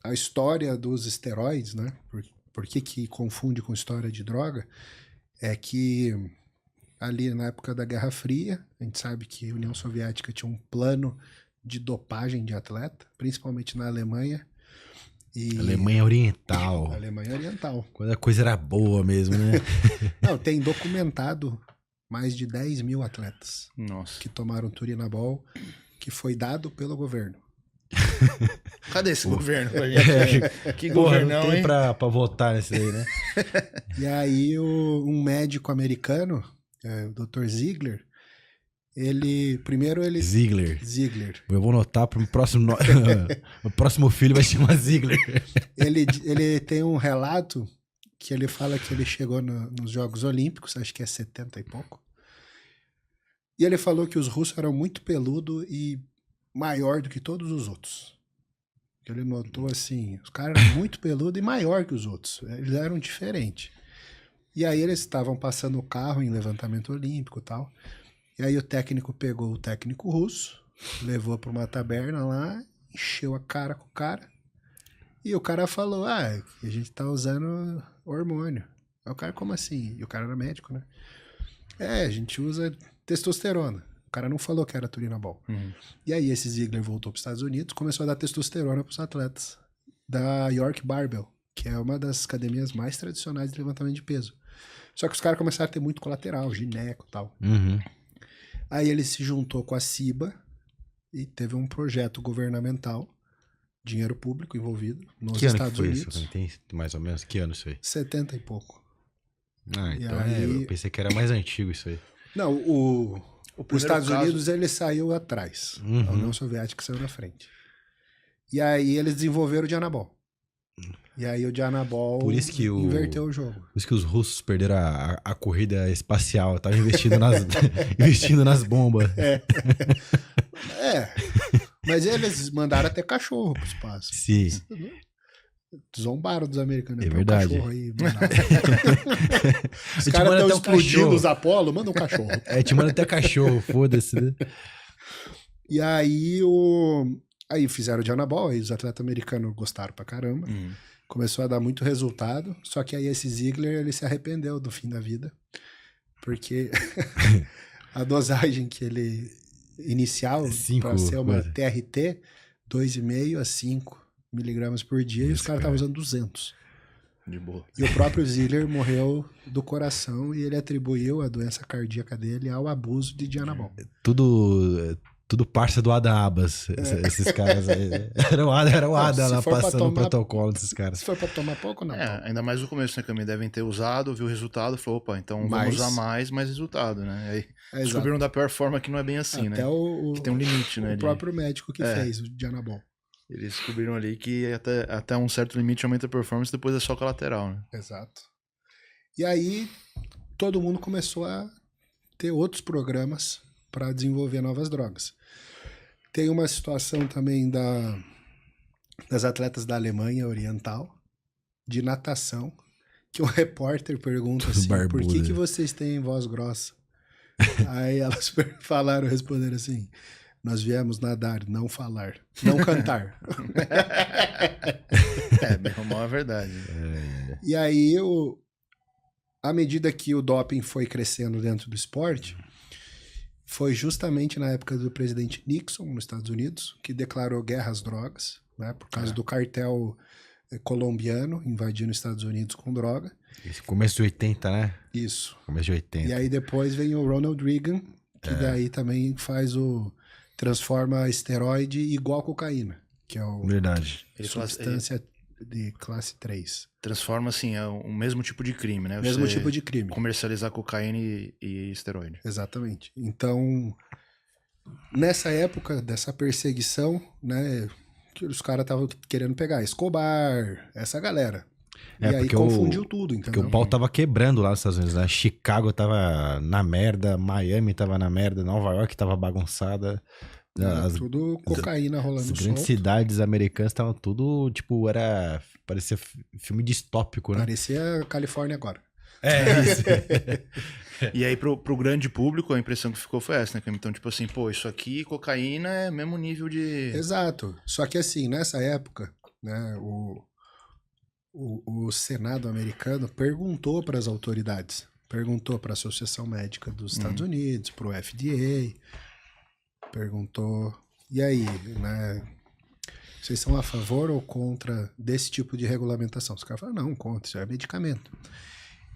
a história dos esteroides, né? Por que confunde com história de droga? É que ali na época da Guerra Fria, a gente sabe que a União Soviética tinha um plano de dopagem de atleta, principalmente na Alemanha. E Alemanha Oriental. Alemanha Oriental. Quando a coisa era boa mesmo, né? Não, tem documentado mais de 10 mil atletas Nossa. que tomaram Turinabol, que foi dado pelo governo. Cadê esse governo pra gente? Que Porra, governão, não tem hein? pra votar nesse aí, né? E aí um médico americano, o Dr. Ziegler, Ziegler. Ziegler. Eu vou anotar pro próximo... o próximo filho vai se chamar Ziegler. Ele tem um relato que ele fala que ele chegou nos Jogos Olímpicos, acho que é 70 e pouco. E ele falou que os russos eram muito peludo e maior do que todos os outros. Ele notou assim, os caras eram muito peludo e maior que os outros. Eles eram diferentes. E aí eles estavam passando o carro em levantamento olímpico e tal. E aí o técnico pegou o técnico russo, levou para uma taberna lá, encheu a cara com o cara. E o cara falou, a gente tá usando hormônio. Aí o cara, como assim? E o cara era médico, né? A gente usa testosterona. O cara não falou que era Turinabol. E aí esse Ziegler voltou para os Estados Unidos, começou a dar testosterona para os atletas da York Barbell, que é uma das academias mais tradicionais de levantamento de peso. Só que os caras começaram a ter muito colateral, gineco e tal. Uhum. Aí ele se juntou com a CIBA e teve um projeto governamental, dinheiro público envolvido, nos Que ano Estados que foi Unidos. isso? Tem mais ou menos? Que ano isso aí? 70 e pouco. Ah, E então aí- eu pensei que era mais antigo isso aí. Não, os primeiro Estados caso- Unidos ele saiu atrás. Uhum. A União Soviética saiu na frente. E aí eles desenvolveram o Dianabol. E aí o Dianabol Por isso que inverteu o jogo. Por isso que os russos perderam a corrida espacial. Estavam investindo investindo nas bombas. Mas eles mandaram até cachorro pro espaço. Sim. Zombaram dos americanos. É Põe um verdade. cachorro aí, mandaram. Os Te caras manda estão até um explodindo cachorro. os Apolo, manda um cachorro. Te manda até cachorro, foda-se. Né? E aí aí fizeram o Dianabol, aí os atletas americanos gostaram pra caramba. Começou a dar muito resultado, só que aí esse Ziegler, ele se arrependeu do fim da vida, porque a dosagem que ele inicial para ser uma coisa. TRT, 2,5 a 5 miligramas por dia, e os Isso, caras cara. estavam usando 200. De boa. E o próprio Ziegler morreu do coração e ele atribuiu a doença cardíaca dele ao abuso de Dianabol. Tudo parça do Ada Abas, esses caras aí. Era o Ada se lá for pra passando o tomar- protocolo desses caras. Se for para tomar pouco, não. Ainda mais no começo, né, Camille? Devem ter usado, viu o resultado, falou, opa, então Mais. vamos usar mais resultado, né? Aí Exato. descobriram da pior forma que não é bem assim, Até né? o Que tem um limite, né? o próprio médico que É. fez o Dianabol. Eles descobriram ali que até um certo limite aumenta a performance, depois é só colateral, né? Exato. E aí todo mundo começou a ter outros programas para desenvolver novas drogas. Tem uma situação também das atletas da Alemanha Oriental, de natação, que um repórter pergunta Tudo assim, por barbudo. que vocês têm voz grossa? Aí elas responderam assim, nós viemos nadar, não falar, não cantar. Bem ou mal é verdade. E aí, à medida que o doping foi crescendo dentro do esporte, foi justamente na época do presidente Nixon, nos Estados Unidos, que declarou guerra às drogas, né, por causa do cartel colombiano invadindo os Estados Unidos com droga. Esse começo de 80, né? Isso. Começo de 80. E aí depois vem o Ronald Reagan, que daí também transforma esteroide igual cocaína, que é Verdade. Ele substância de classe 3. transforma, assim, é o mesmo tipo de crime, né? Mesmo Você tipo de crime. comercializar cocaína e esteroide. Exatamente. Então, nessa época dessa perseguição, né, que os caras estavam querendo pegar Escobar, essa galera. E aí porque confundiu tudo, Porque entendeu? o pau tava quebrando lá nos Estados Unidos, né? Chicago tava na merda, Miami tava na merda, Nova York tava bagunçada. Tudo cocaína As rolando grandes solto. cidades americanas estavam tudo, tipo, parecia filme distópico, né? Parecia Califórnia agora. Isso. E aí, pro grande público, a impressão que ficou foi essa, né? Cam? Então, tipo assim, pô, isso aqui, cocaína, é mesmo nível de... Exato. Só que assim, nessa época, né, o Senado americano perguntou para as autoridades, perguntou para a Associação Médica dos Estados Unidos, para o FDA, perguntou, e aí, né, vocês são a favor ou contra desse tipo de regulamentação? Os caras falaram, não, contra, isso é medicamento.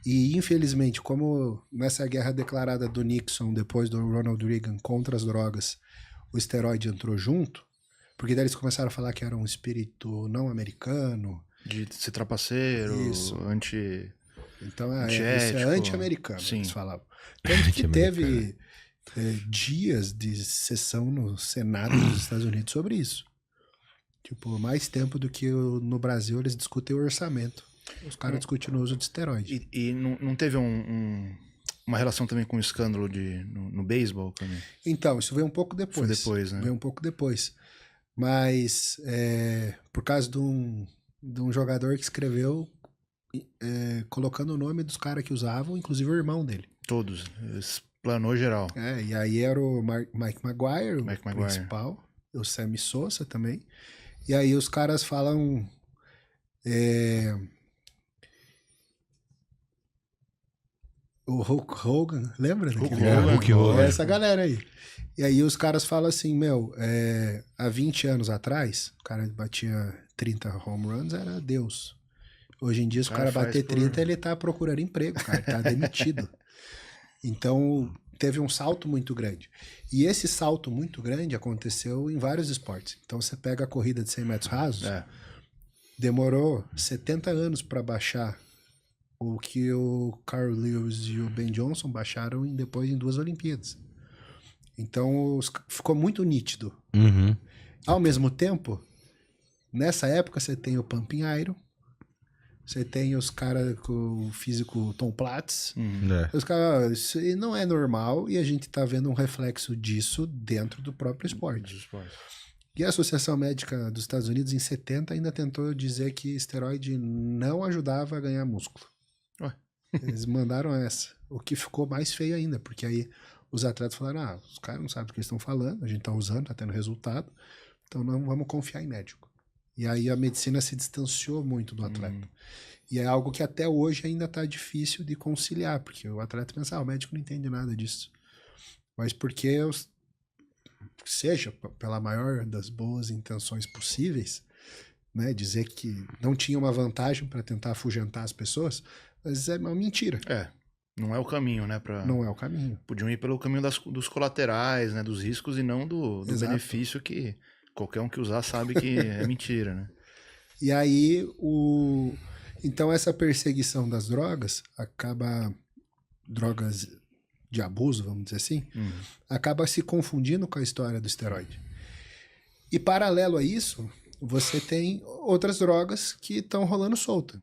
E, infelizmente, como nessa guerra declarada do Nixon, depois do Ronald Reagan, contra as drogas, o esteroide entrou junto, porque daí eles começaram a falar que era um espírito não americano. De ser trapaceiro, Isso. Então, isso é antiético. anti-americano, Sim. eles falavam. Tanto que teve dias de sessão no Senado dos Estados Unidos sobre isso. Tipo, mais tempo do que no Brasil eles discutem o orçamento. Os caras discutem o uso de esteroide. E não teve uma relação também com o escândalo no beisebol também? Então, isso veio um pouco depois. Foi depois, né? Veio um pouco depois. Mas, por causa de um jogador que escreveu colocando o nome dos caras que usavam, inclusive o irmão dele. Todos. Explanou geral. E aí era o Mike Maguire, o principal. O Sammy Sosa também. E aí os caras falam... O Hulk Hogan, lembra? Hulk Hogan. Essa galera aí. E aí os caras falam assim, há 20 anos atrás, o cara batia 30 home runs, era Deus. Hoje em dia, se o cara bater 30, ele tá procurando emprego, cara, tá demitido. Então, teve um salto muito grande. E esse salto muito grande aconteceu em vários esportes. Então, você pega a corrida de 100 metros rasos, demorou 70 anos para baixar o que o Carl Lewis e o Ben Johnson baixaram depois em 2 Olimpíadas. Então, ficou muito nítido. Uhum. Ao mesmo tempo, nessa época você tem o Pumping Iron, você tem os caras com o físico Tom Platz. Os caras, isso não é normal e a gente tá vendo um reflexo disso dentro do próprio esporte. E a Associação Médica dos Estados Unidos, em 70, ainda tentou dizer que esteroide não ajudava a ganhar músculo. Eles mandaram essa. O que ficou mais feio ainda, porque aí os atletas falaram, os caras não sabem do que eles estão falando, a gente tá usando, tá tendo resultado, então não vamos confiar em médico. E aí a medicina se distanciou muito do atleta. E é algo que até hoje ainda tá difícil de conciliar, porque o atleta pensa, o médico não entende nada disso. Mas porque, seja pela maior das boas intenções possíveis, né, dizer que não tinha uma vantagem para tentar afugentar as pessoas, mas é uma mentira. Não é o caminho, né? Não é o caminho. Podiam ir pelo caminho dos colaterais, né? Dos riscos e não do benefício que qualquer um que usar sabe que é mentira, né? E aí, então essa perseguição das drogas drogas de abuso, vamos dizer assim, acaba se confundindo com a história do esteroide. E paralelo a isso, você tem outras drogas que estão rolando solta.